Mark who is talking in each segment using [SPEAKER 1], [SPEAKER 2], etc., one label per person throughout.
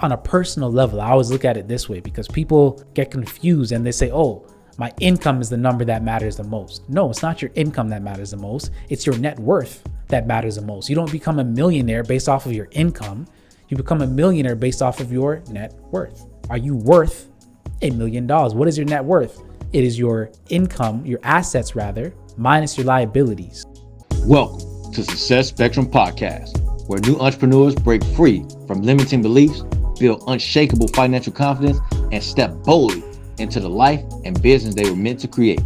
[SPEAKER 1] On a personal level, I always look at it this way because people get confused and they say, oh, my income is the number that matters the most. No, it's not your income that matters the most. It's your net worth that matters the most. You don't become a millionaire based off of your income. You become a millionaire based off of your net worth. Are you worth $1 million? What is your net worth? It is your income, your assets rather, minus your liabilities.
[SPEAKER 2] Welcome to Success Spectrum Podcast, where new entrepreneurs break free from limiting beliefs, build unshakable financial confidence, and step boldly into the life and business they were meant to create.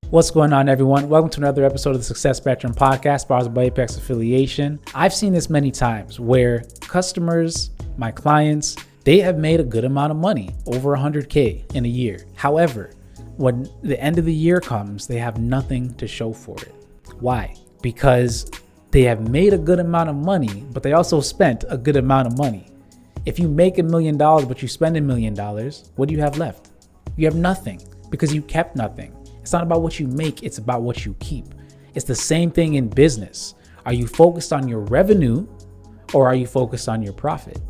[SPEAKER 1] What's going on, everyone? Welcome to another episode of the Success Spectrum Podcast, sponsored by Apex Affiliation. I've seen this many times where customers, my clients, they have made a good amount of money, over 100K in a year. However, when the end of the year comes, they have nothing to show for it. Why? Because they have made a good amount of money, but they also spent a good amount of money. If you make $1 million, but you spend $1 million, what do you have left? You have nothing because you kept nothing. It's not about what you make, it's about what you keep. It's the same thing in business. Are you focused on your revenue or are you focused on your profit?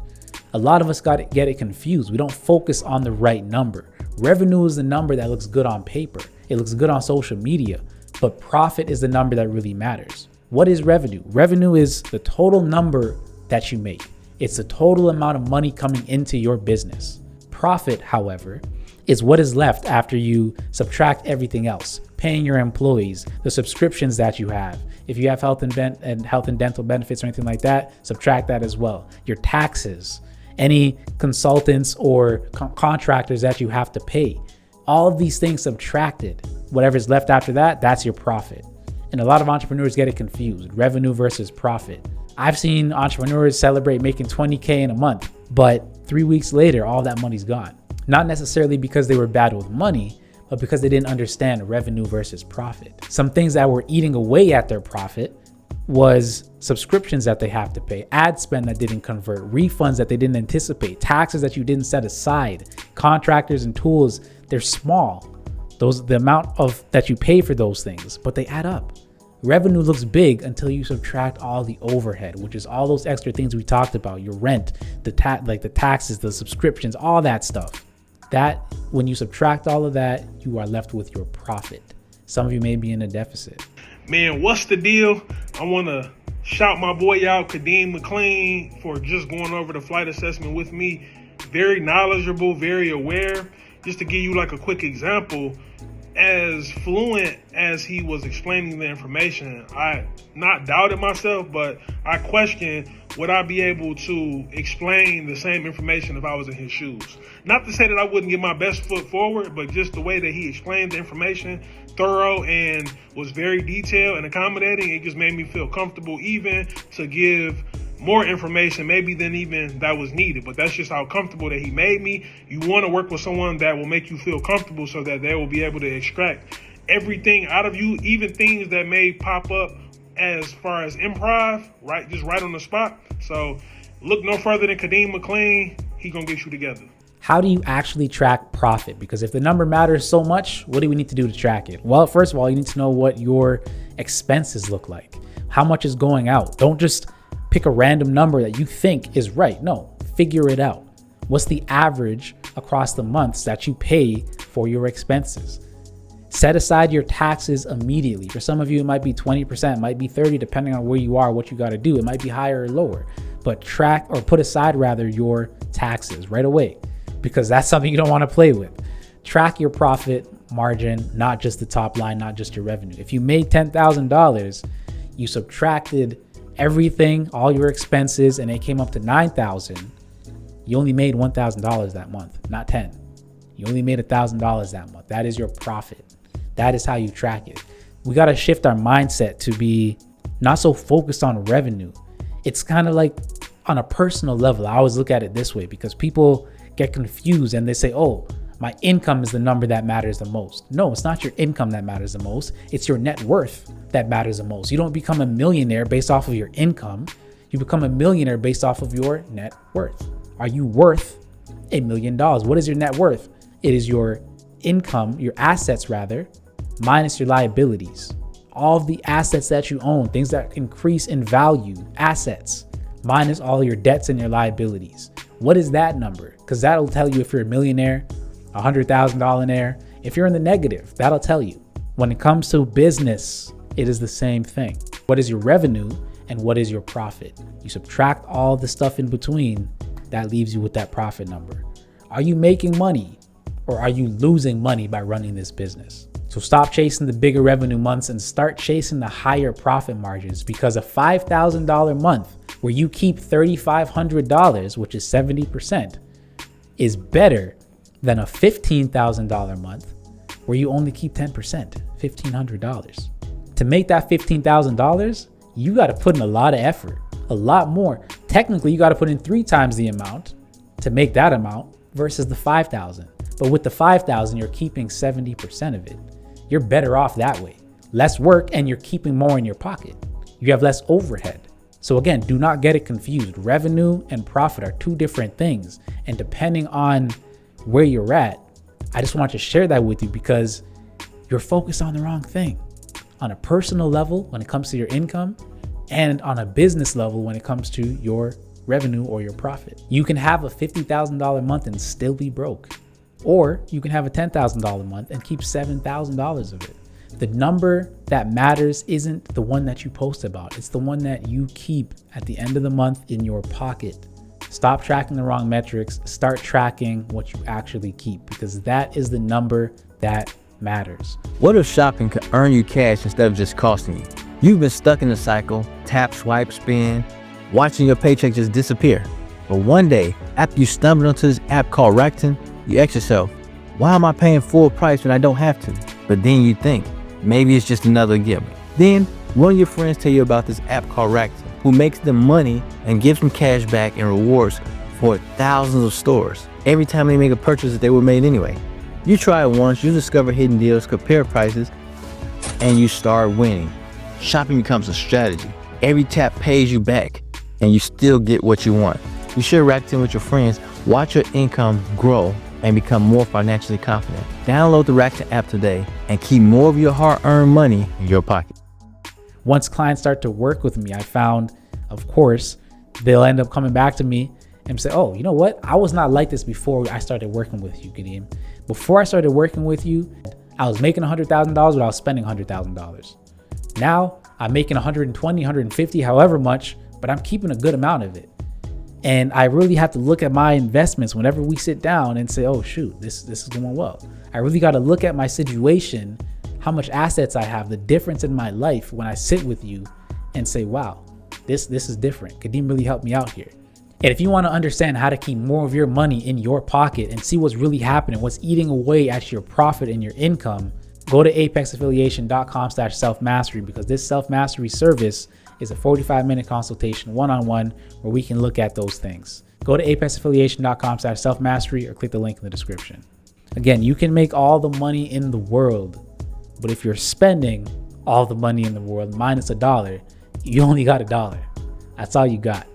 [SPEAKER 1] A lot of us get it confused. We don't focus on the right number. Revenue is the number that looks good on paper. It looks good on social media, but profit is the number that really matters. What is revenue? Revenue is the total number that you make. It's the total amount of money coming into your business. Profit, however, is what is left after you subtract everything else, paying your employees, the subscriptions that you have. If you have health and dental benefits or anything like that, subtract that as well. Your taxes, any consultants or contractors that you have to pay, all of these things subtracted, whatever's left after that, that's your profit. And a lot of entrepreneurs get it confused, revenue versus profit. I've seen entrepreneurs celebrate making 20K in a month, but 3 weeks later, all that money's gone. Not necessarily because they were bad with money, but because they didn't understand revenue versus profit. Some things that were eating away at their profit was subscriptions that they have to pay, ad spend that didn't convert, refunds that they didn't anticipate, taxes that you didn't set aside, contractors and tools, they're small. The amount of that you pay for those things, but they add up. Revenue looks big until you subtract all the overhead, which is all those extra things we talked about, your rent, the taxes, the subscriptions, all that stuff. That when you subtract all of that, you are left with your profit. Some of you may be in a deficit.
[SPEAKER 3] Man, what's the deal? I want to shout my boy out, Kadeem McLean, for just going over the flight assessment with me. Very knowledgeable, very aware. Just to give you like a quick example, as fluent as he was explaining the information, I not doubted myself, but I questioned, would I be able to explain the same information if I was in his shoes? Not to say that I wouldn't get my best foot forward, but just the way that he explained the information, thorough and was very detailed and accommodating, it just made me feel comfortable even to give more information maybe than even that was needed. But that's just how comfortable that he made me. You want to work with someone that will make you feel comfortable so that they will be able to extract everything out of you, even things that may pop up as far as improv, right? Just right on the spot. So look no further than Kadeem McLean. He gonna get you together.
[SPEAKER 1] How do you actually track profit? Because if the number matters so much, what do we need to do to track it? Well, first of all, you need to know what your expenses look like. How much is going out? Don't just pick a random number that you think is right. No, figure it out. What's the average across the months that you pay for your expenses? Set aside your taxes immediately. For some of you, it might be 20%, it might be 30%, depending on where you are, what you got to do. It might be higher or lower, but track or put aside rather your taxes right away, because that's something you don't want to play with. Track your profit margin, not just the top line, not just your revenue. If you made $10,000, you subtracted everything, all your expenses, and it came up to $9,000, you only made $1,000 that month, not 10. You only made $1,000 that month. That is your profit. That is how you track it. We got to shift our mindset to be not so focused on revenue. It's kind of like on a personal level. I always look at it this way because people get confused and they say, oh, my income is the number that matters the most. No, it's not your income that matters the most. It's your net worth that matters the most. You don't become a millionaire based off of your income. You become a millionaire based off of your net worth. Are you worth $1 million? What is your net worth? It is your income, your assets rather, minus your liabilities. All of the assets that you own, things that increase in value, assets, minus all your debts and your liabilities. What is that number? Because that'll tell you if you're a millionaire, $100,000 if you're in the negative, that'll tell you. When it comes to business, it is the same thing. What is your revenue and what is your profit? You subtract all the stuff in between, that leaves you with that profit number. Are you making money or are you losing money by running this business? So stop chasing the bigger revenue months and start chasing the higher profit margins, because a $5,000 month where you keep $3,500, which is 70%, is better than a $15,000 month where you only keep 10%, $1,500. To make that $15,000, you got to put in a lot of effort, a lot more. Technically, you got to put in 3 times the amount to make that amount versus the 5,000. But with the 5,000, you're keeping 70% of it. You're better off that way. Less work and you're keeping more in your pocket. You have less overhead. So again, do not get it confused. Revenue and profit are 2 different things. And depending on where you're at, I just want to share that with you because you're focused on the wrong thing. On a personal level, when it comes to your income, and on a business level, when it comes to your revenue or your profit. You can have a $50,000 month and still be broke. Or you can have a $10,000 month and keep $7,000 of it. The number that matters isn't the one that you post about. It's the one that you keep at the end of the month in your pocket. Stop tracking the wrong metrics. Start tracking what you actually keep, because that is the number that matters.
[SPEAKER 4] What if shopping could earn you cash instead of just costing you? You've been stuck in the cycle, tap, swipe, spend, watching your paycheck just disappear. But one day, after you stumbled onto this app called Rakuten, you ask yourself, why am I paying full price when I don't have to? But then you think, maybe it's just another gimmick. Then one of your friends tell you about this app called Rakuten, who makes them money and gives them cash back and rewards for thousands of stores every time they make a purchase that they were made anyway. You try it once, you discover hidden deals, compare prices, and you start winning. Shopping becomes a strategy. Every tap pays you back, and you still get what you want. You share Rakuten with your friends, watch your income grow, and become more financially confident. Download the Rakuten app today and keep more of your hard-earned money in your pocket.
[SPEAKER 1] Once clients start to work with me, I found, of course, they'll end up coming back to me and say, oh, you know what? I was not like this before I started working with you, Kadeem. Before I started working with you, I was making $100,000, but I was spending $100,000. Now I'm making 120, 150, however much, but I'm keeping a good amount of it. And I really have to look at my investments whenever we sit down and say, oh shoot, this is going well. I really got to look at my situation, how much assets I have, the difference in my life when I sit with you and say, wow, this is different. Kadeem really helped me out here. And if you want to understand how to keep more of your money in your pocket and see what's really happening, what's eating away at your profit and your income, go to apexaffiliation.com/self-mastery, because this self-mastery service is a 45-minute consultation one-on-one where we can look at those things. Go to apexaffiliation.com/self-mastery or click the link in the description. Again, you can make all the money in the world, but if you're spending all the money in the world minus $1, you only got $1. That's all you got.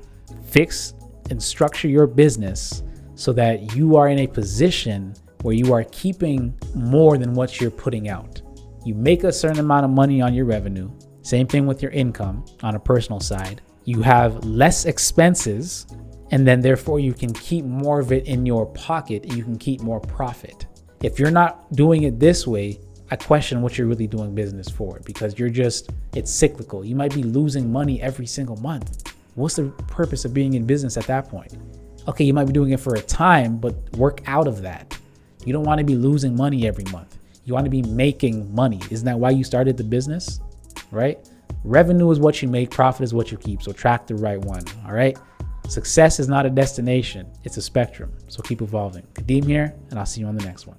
[SPEAKER 1] Fix and structure your business so that you are in a position where you are keeping more than what you're putting out. You make a certain amount of money on your revenue. Same thing with your income on a personal side. You have less expenses, and then therefore you can keep more of it in your pocket and you can keep more profit. If you're not doing it this way, I question what you're really doing business for, because it's cyclical. You might be losing money every single month. What's the purpose of being in business at that point? Okay, you might be doing it for a time, but work out of that. You don't want to be losing money every month. You want to be making money. Isn't that why you started the business? Right? Revenue is what you make, profit is what you keep. So track the right one. All right. Success is not a destination, it's a spectrum. So keep evolving. Kadeem here, and I'll see you on the next one.